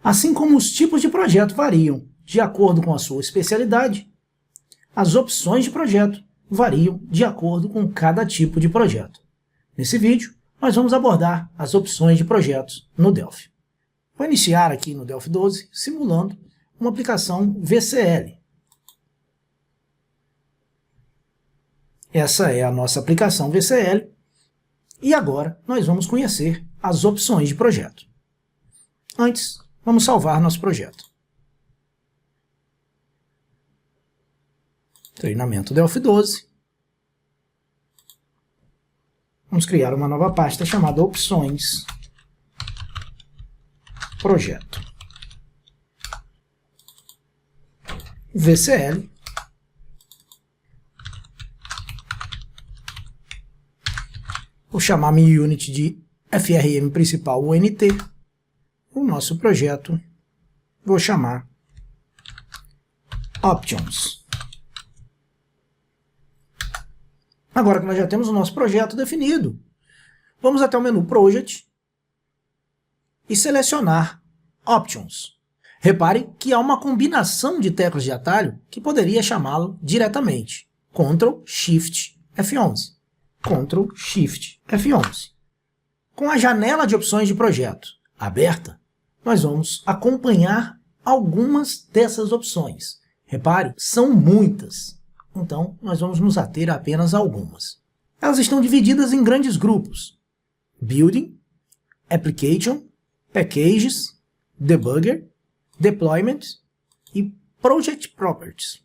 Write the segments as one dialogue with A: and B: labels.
A: Assim como os tipos de projeto variam de acordo com a sua especialidade, as opções de projeto variam de acordo com cada tipo de projeto. Nesse vídeo, nós vamos abordar as opções de projetos no Delphi. Vou iniciar aqui no Delphi 12, simulando uma aplicação VCL. Essa é a nossa aplicação VCL, e agora nós vamos conhecer as opções de projeto. Antes, vamos salvar nosso projeto. Treinamento Delphi 12. Vamos criar uma nova pasta chamada Opções Projeto. VCL. Vou chamar minha unit de FRM principal UNT. O nosso projeto vou chamar Options. Agora que nós já temos o nosso projeto definido, vamos até o menu Project e selecionar Options. Repare que há uma combinação de teclas de atalho que poderia chamá-lo diretamente. Ctrl Shift F11. Ctrl Shift F11. Com a janela de opções de projeto aberta, nós vamos acompanhar algumas dessas opções. Repare, são muitas. Então, nós vamos nos ater a apenas algumas. Elas estão divididas em grandes grupos: Building, Application, Packages, Debugger, Deployment e Project Properties.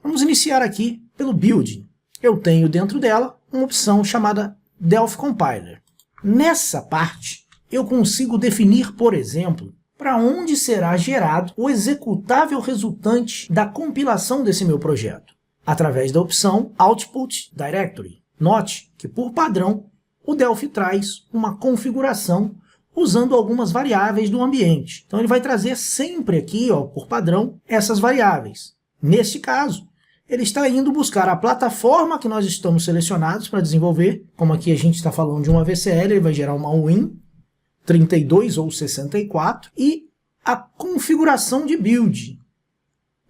A: Vamos iniciar aqui pelo Building. Eu tenho dentro dela uma opção chamada Delphi Compiler. Nessa parte, eu consigo definir, por exemplo, para onde será gerado o executável resultante da compilação desse meu projeto, através da opção Output Directory. Note que, por padrão, o Delphi traz uma configuração usando algumas variáveis do ambiente. Então ele vai trazer sempre aqui, por padrão, essas variáveis. Neste caso, ele está indo buscar a plataforma que nós estamos selecionados para desenvolver. Como aqui a gente está falando de uma VCL, ele vai gerar uma Win 32 ou 64, e a configuração de build.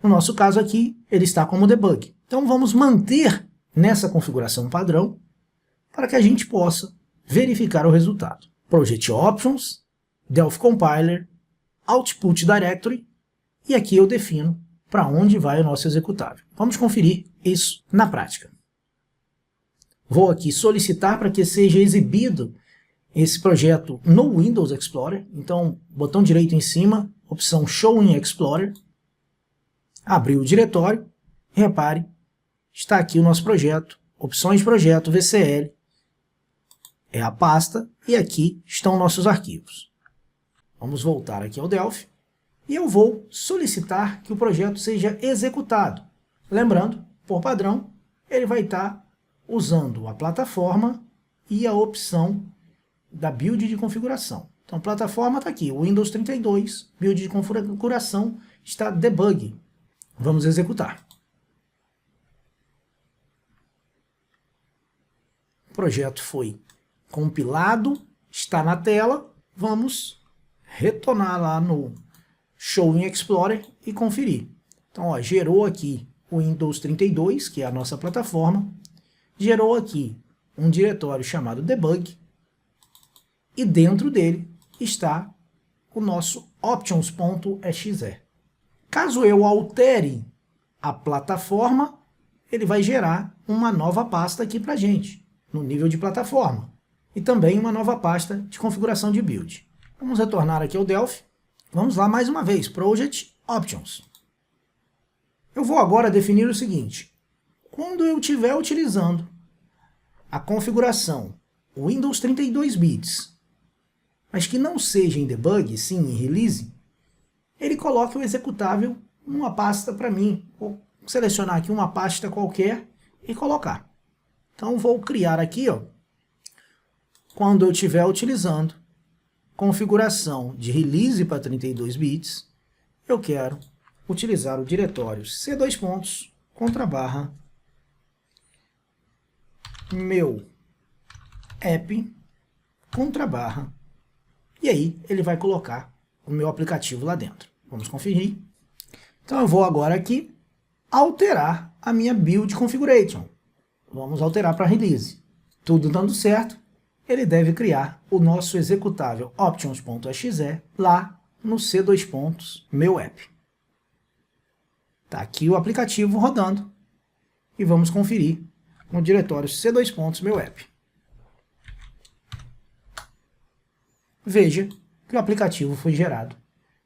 A: No nosso caso aqui, ele está como debug. Então vamos manter nessa configuração padrão para que a gente possa verificar o resultado. Project Options, Delphi Compiler, Output Directory, e aqui eu defino para onde vai o nosso executável. Vamos conferir isso na prática. Vou aqui solicitar para que seja exibido esse projeto no Windows Explorer. Então, botão direito em cima, opção Show in Explorer. Abrir o diretório. Repare, está aqui o nosso projeto, opções de projeto, VCL. É a pasta e aqui estão nossos arquivos. Vamos voltar aqui ao Delphi e eu vou solicitar que o projeto seja executado. Lembrando, por padrão, ele vai estar usando a plataforma e a opção da build de configuração. Então, a plataforma está aqui, o Windows 32, build de configuração está debug. Vamos executar. O projeto foi compilado, está na tela. Vamos retornar lá no Show in Explorer e conferir. Então, gerou aqui o Windows 32, que é a nossa plataforma, gerou aqui um diretório chamado debug, e dentro dele está o nosso options.exe. Caso eu altere a plataforma, ele vai gerar uma nova pasta aqui para a gente, no nível de plataforma. E também uma nova pasta de configuração de build. Vamos retornar aqui ao Delphi. Vamos lá mais uma vez, Project Options. Eu vou agora definir o seguinte: quando eu estiver utilizando a configuração Windows 32 bits, mas que não seja em debug, sim em release, ele coloca o executável numa pasta para mim. Vou selecionar aqui uma pasta qualquer e colocar. Então vou criar aqui, quando eu estiver utilizando configuração de release para 32 bits, eu quero utilizar o diretório C2 _, meu app _, e aí ele vai colocar o meu aplicativo lá dentro. Vamos conferir. Então eu vou agora aqui alterar a minha build configuration. Vamos alterar para release. Tudo dando certo, ele deve criar o nosso executável options.exe lá no C2 meu app. Está aqui o aplicativo rodando e vamos conferir no diretório C2 meu app. Veja que o aplicativo foi gerado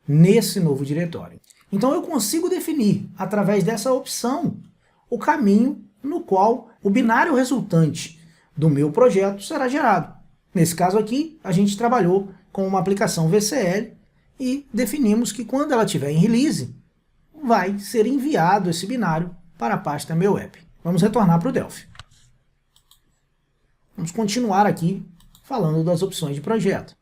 A: nesse novo diretório. Então eu consigo definir, através dessa opção, o caminho no qual o binário resultante do meu projeto será gerado. Nesse caso aqui, a gente trabalhou com uma aplicação VCL e definimos que quando ela estiver em release, vai ser enviado esse binário para a pasta meu app. Vamos retornar para o Delphi. Vamos continuar aqui falando das opções de projeto.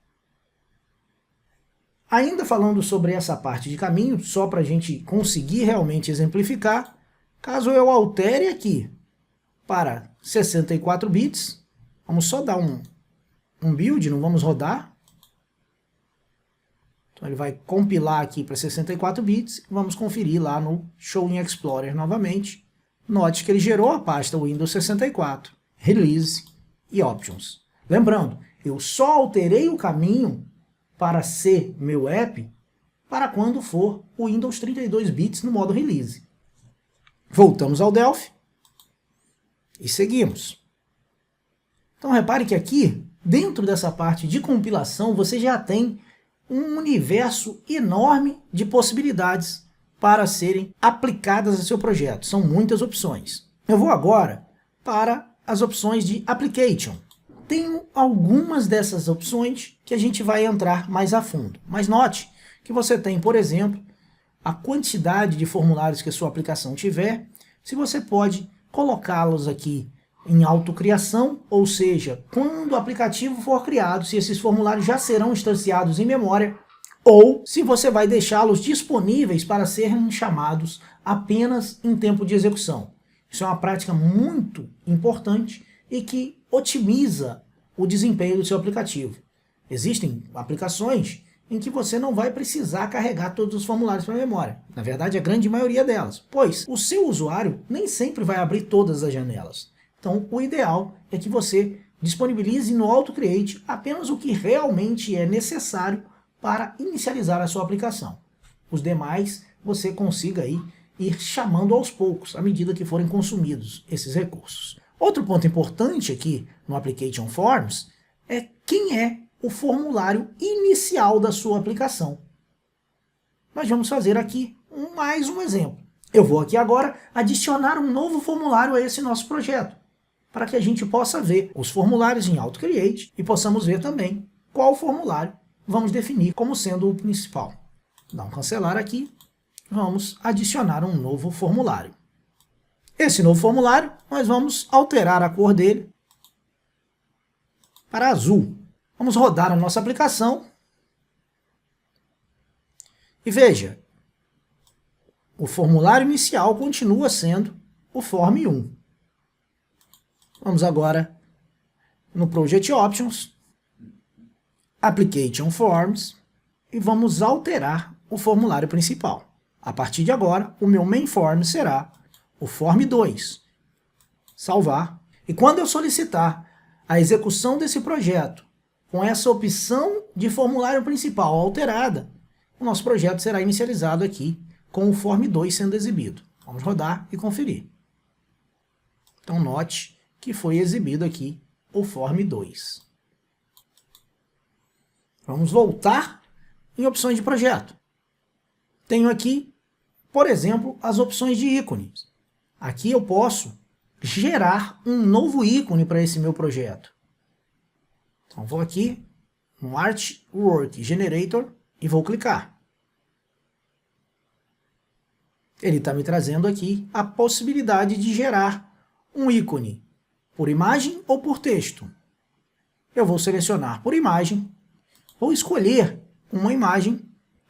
A: Ainda falando sobre essa parte de caminho, só para a gente conseguir realmente exemplificar, caso eu altere aqui para 64 bits, vamos só dar um build, não vamos rodar. Então ele vai compilar aqui para 64 bits, vamos conferir lá no Show in Explorer novamente. Note que ele gerou a pasta Windows 64, Release e Options. Lembrando, eu só alterei o caminho para ser meu app para quando for o Windows 32 bits no modo Release. Voltamos ao Delphi e seguimos. Então repare que aqui, dentro dessa parte de compilação, você já tem um universo enorme de possibilidades para serem aplicadas ao seu projeto. São muitas opções. Eu vou agora para as opções de Application. Tenho algumas dessas opções que a gente vai entrar mais a fundo. Mas note que você tem, por exemplo, a quantidade de formulários que a sua aplicação tiver. Se você pode colocá-los aqui em autocriação, ou seja, quando o aplicativo for criado, se esses formulários já serão instanciados em memória, ou se você vai deixá-los disponíveis para serem chamados apenas em tempo de execução. Isso é uma prática muito importante e que otimiza o desempenho do seu aplicativo. Existem aplicações em que você não vai precisar carregar todos os formulários para a memória. Na verdade, a grande maioria delas, pois o seu usuário nem sempre vai abrir todas as janelas. Então, o ideal é que você disponibilize no AutoCreate apenas o que realmente é necessário para inicializar a sua aplicação. Os demais, você consiga aí ir chamando aos poucos, à medida que forem consumidos esses recursos. Outro ponto importante aqui no Application Forms é quem é o formulário inicial da sua aplicação. Nós vamos fazer aqui mais um exemplo. Eu vou aqui agora adicionar um novo formulário a esse nosso projeto, para que a gente possa ver os formulários em AutoCreate e possamos ver também qual formulário vamos definir como sendo o principal. Dá um cancelar aqui, vamos adicionar um novo formulário. Esse novo formulário, nós vamos alterar a cor dele para azul. Vamos rodar a nossa aplicação e veja, o formulário inicial continua sendo o Form 1. Vamos agora no Project Options, Application Forms e vamos alterar o formulário principal. A partir de agora, o meu main form será o Form 2. Salvar. E quando eu solicitar a execução desse projeto com essa opção de formulário principal alterada, o nosso projeto será inicializado aqui com o Form 2 sendo exibido. Vamos rodar e conferir. Então note que foi exibido aqui o Form 2. Vamos voltar em opções de projeto. Tenho aqui, por exemplo, as opções de ícones. Aqui eu posso gerar um novo ícone para esse meu projeto. Então vou aqui no Artwork Generator e vou clicar. Ele está me trazendo aqui a possibilidade de gerar um ícone por imagem ou por texto. Eu vou selecionar por imagem, vou escolher uma imagem,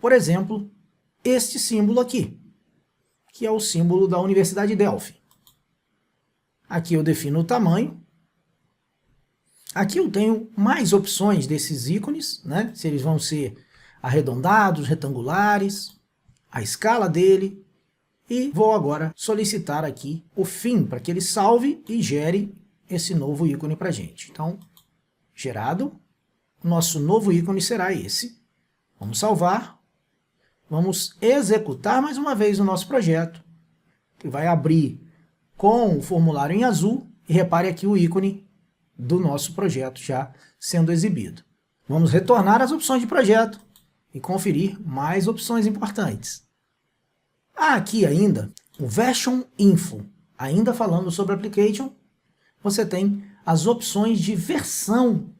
A: por exemplo, este símbolo aqui, que é o símbolo da Universidade de Delphi. Aqui eu defino o tamanho. Aqui eu tenho mais opções desses ícones, né? Se eles vão ser arredondados, retangulares, a escala dele, e vou agora solicitar aqui o fim para que ele salve e gere esse novo ícone para a gente. Então, gerado, nosso novo ícone será esse. Vamos salvar, vamos executar mais uma vez o nosso projeto, que vai abrir com o formulário em azul, e repare aqui o ícone do nosso projeto já sendo exibido. Vamos retornar às opções de projeto e conferir mais opções importantes. Há aqui ainda o Version Info. Ainda falando sobre Application, você tem as opções de versão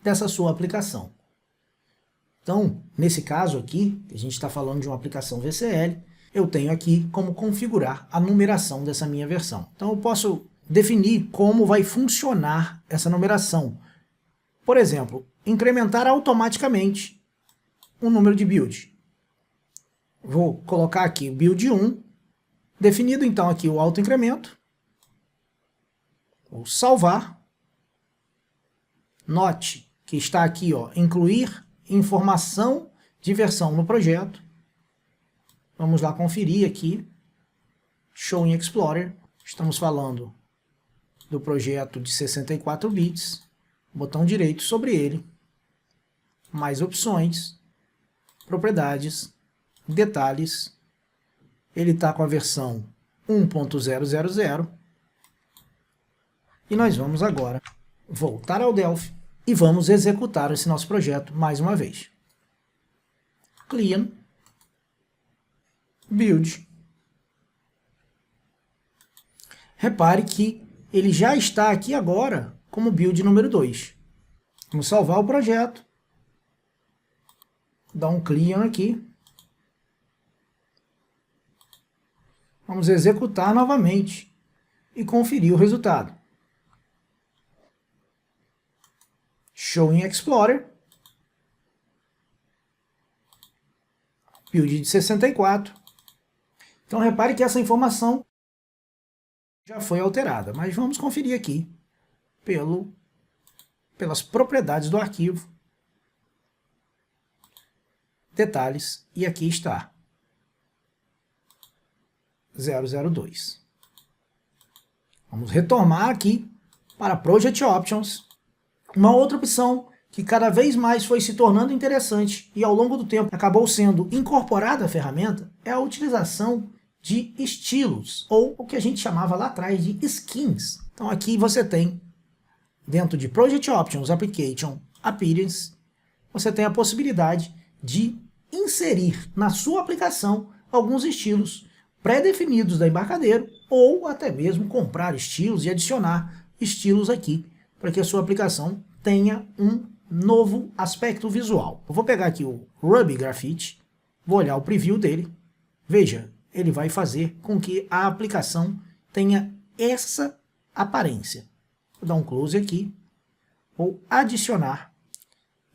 A: dessa sua aplicação. Então, nesse caso aqui, que a gente está falando de uma aplicação VCL, eu tenho aqui como configurar a numeração dessa minha versão. Então, eu posso definir como vai funcionar essa numeração. Por exemplo, incrementar automaticamente o número de build. Vou colocar aqui build 1, definido então aqui o autoincremento. Vou salvar. Note que está aqui, ó, incluir informação de versão no projeto. Vamos lá conferir aqui. Show in Explorer. Estamos falando do projeto de 64 bits. Botão direito sobre ele. Mais opções. Propriedades. Detalhes. Ele está com a versão 1.000. E nós vamos agora voltar ao Delphi e vamos executar esse nosso projeto mais uma vez. Clean. Build. Repare que ele já está aqui agora como build número 2. Vamos salvar o projeto. Dar um clean aqui. Vamos executar novamente e conferir o resultado. Show in Explorer. Build de 64. Então repare que essa informação já foi alterada, mas vamos conferir aqui pelas propriedades do arquivo. Detalhes, e aqui está. 002. Vamos retomar aqui para Project Options. Uma outra opção que cada vez mais foi se tornando interessante e ao longo do tempo acabou sendo incorporada à ferramenta é a utilização de estilos, ou o que a gente chamava lá atrás de skins. Então aqui você tem, dentro de Project Options, Application, Appearance, você tem a possibilidade de inserir na sua aplicação alguns estilos pré-definidos da Embarcadero, ou até mesmo comprar estilos e adicionar estilos aqui, para que a sua aplicação tenha um novo aspecto visual. Eu vou pegar aqui o Ruby Graphite, vou olhar o preview dele, veja, ele vai fazer com que a aplicação tenha essa aparência. Vou dar um close aqui, vou adicionar,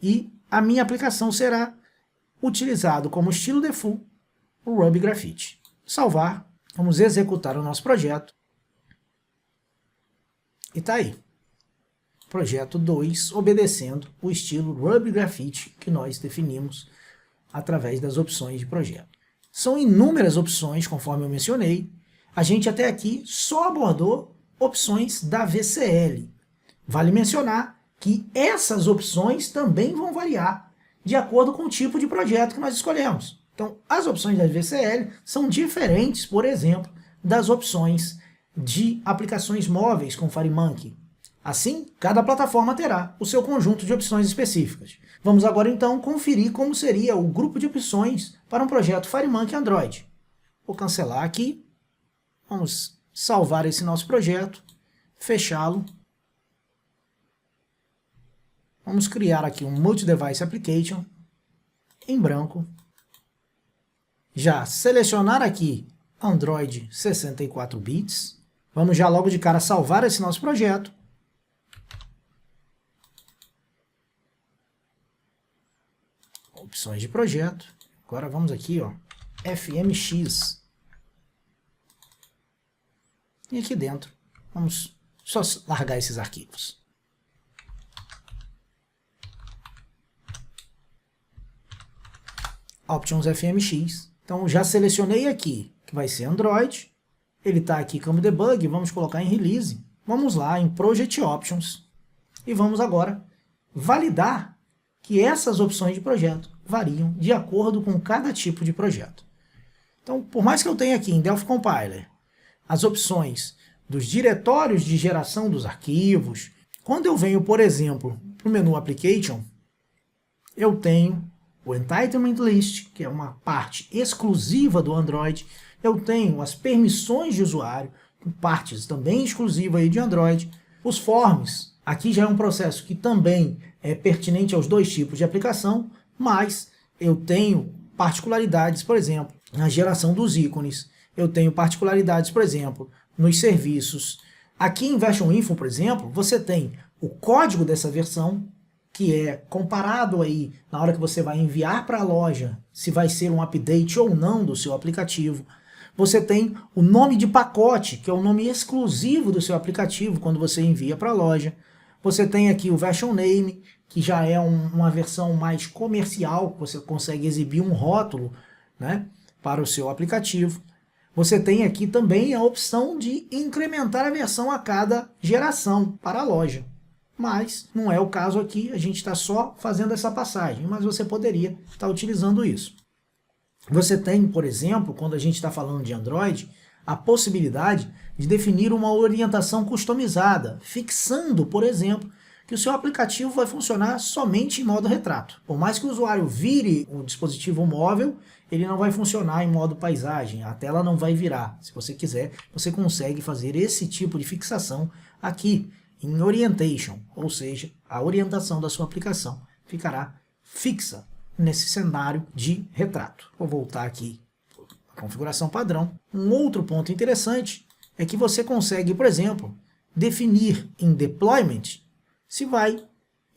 A: e a minha aplicação será utilizado como estilo default o Ruby Graphite. Salvar, vamos executar o nosso projeto, e está aí. Projeto 2, obedecendo o estilo Ruby Graphite que nós definimos através das opções de projeto. São inúmeras opções, conforme eu mencionei. A gente até aqui só abordou opções da VCL. Vale mencionar que essas opções também vão variar de acordo com o tipo de projeto que nós escolhemos. Então, as opções da VCL são diferentes, por exemplo, das opções de aplicações móveis com FireMonkey. Assim, cada plataforma terá o seu conjunto de opções específicas. Vamos agora então conferir como seria o grupo de opções para um projeto FireMonkey Android. Vou cancelar aqui, vamos salvar esse nosso projeto, fechá-lo. Vamos criar aqui um Multi-Device Application em branco. Já selecionar aqui Android 64 bits. Vamos já logo de cara salvar esse nosso projeto. Opções de projeto. Agora vamos aqui, ó, FMX. E aqui dentro, vamos só largar esses arquivos. Options FMX. Então já selecionei aqui que vai ser Android, ele está aqui como debug, vamos colocar em release. Vamos lá em Project Options e vamos agora validar que essas opções de projeto variam de acordo com cada tipo de projeto. Então, por mais que eu tenha aqui em Delphi Compiler as opções dos diretórios de geração dos arquivos, quando eu venho, por exemplo, para o menu Application, eu tenho o Entitlement List, que é uma parte exclusiva do Android, eu tenho as permissões de usuário, partes também exclusivas aí de Android, os forms, aqui já é um processo que também é pertinente aos dois tipos de aplicação, mas eu tenho particularidades, por exemplo, na geração dos ícones, eu tenho particularidades, por exemplo, nos serviços. Aqui em Version Info, por exemplo, você tem o código dessa versão, que é comparado aí na hora que você vai enviar para a loja, se vai ser um update ou não do seu aplicativo. Você tem o nome de pacote, que é o nome exclusivo do seu aplicativo quando você envia para a loja. Você tem aqui o Version Name, que já é uma versão mais comercial, que você consegue exibir um rótulo, né, para o seu aplicativo. Você tem aqui também a opção de incrementar a versão a cada geração para a loja. Mas não é o caso aqui, a gente está só fazendo essa passagem, mas você poderia estar utilizando isso. Você tem, por exemplo, quando a gente está falando de Android, a possibilidade de definir uma orientação customizada, fixando, por exemplo, que o seu aplicativo vai funcionar somente em modo retrato. Por mais que o usuário vire o dispositivo móvel, ele não vai funcionar em modo paisagem, a tela não vai virar. Se você quiser, você consegue fazer esse tipo de fixação aqui, em Orientation, ou seja, a orientação da sua aplicação ficará fixa nesse cenário de retrato. Vou voltar aqui à configuração padrão. Um outro ponto interessante é que você consegue, por exemplo, definir em Deployment se vai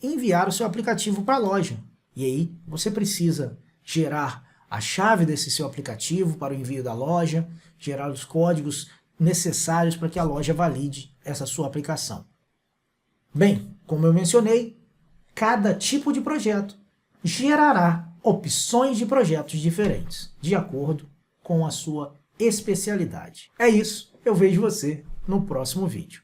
A: enviar o seu aplicativo para a loja. E aí você precisa gerar a chave desse seu aplicativo para o envio da loja, gerar os códigos necessários para que a loja valide essa sua aplicação. Bem, como eu mencionei, cada tipo de projeto gerará opções de projetos diferentes, de acordo com a sua especialidade. É isso, eu vejo você no próximo vídeo.